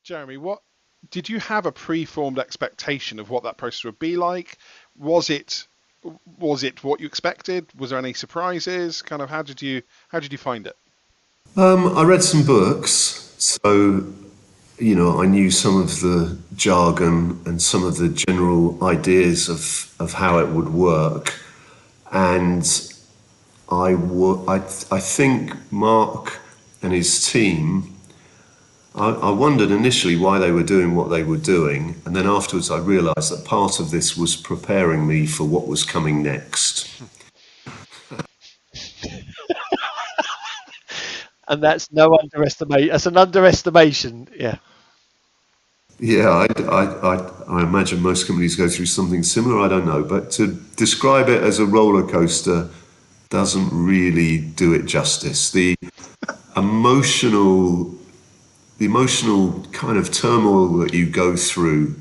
Jeremy, what did you have a pre-formed expectation of what that process would be like? Was it what you expected? Was there any surprises? Kind of how did you find it? I read some books, so I knew some of the jargon and some of the general ideas of how it would work, and I think Mark and his team. I wondered initially why they were doing what they were doing, and then afterwards I realised that part of this was preparing me for what was coming next. And that's no underestimate. That's an underestimation. Yeah. Yeah, I imagine most companies go through something similar. I don't know, but to describe it as a roller coaster doesn't really do it justice. Emotional kind of turmoil that you go through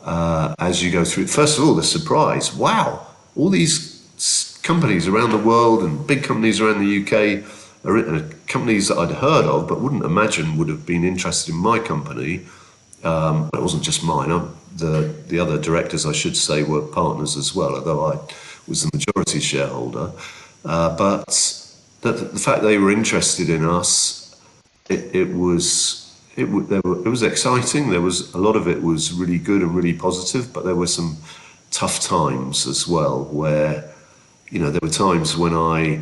as you go through. First of all, the surprise. Wow, all these companies around the world and big companies around the UK are companies that I'd heard of but wouldn't imagine would have been interested in my company. But it wasn't just mine. The other directors, I should say, were partners as well, although I was the majority shareholder. But the fact they were interested in us, it was exciting. There was a lot of it was really good and really positive, but there were some tough times as well where, there were times when I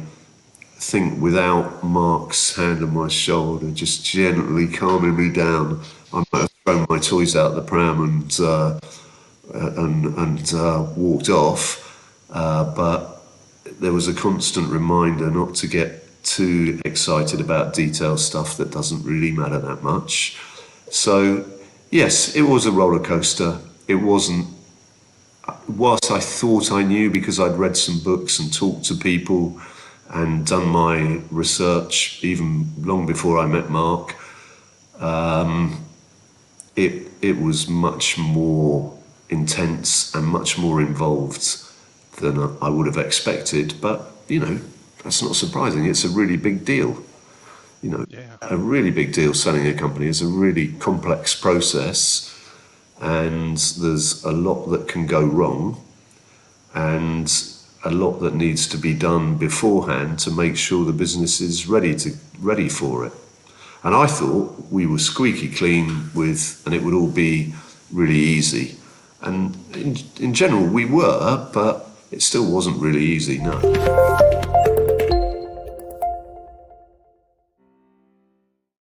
think without Mark's hand on my shoulder, just gently calming me down, I might have thrown my toys out the pram and walked off. But there was a constant reminder not to get too excited about detail stuff that doesn't really matter that much. So, yes, it was a roller coaster. It wasn't, whilst I thought I knew because I'd read some books and talked to people and done my research even long before I met Mark, it was much more intense and much more involved than I would have expected. But, that's not surprising. It's a really big deal. A really big deal selling a company is a really complex process, and there's a lot that can go wrong and a lot that needs to be done beforehand to make sure the business is ready for it. And I thought we were squeaky clean and it would all be really easy. And in general we were, but it still wasn't really easy, no.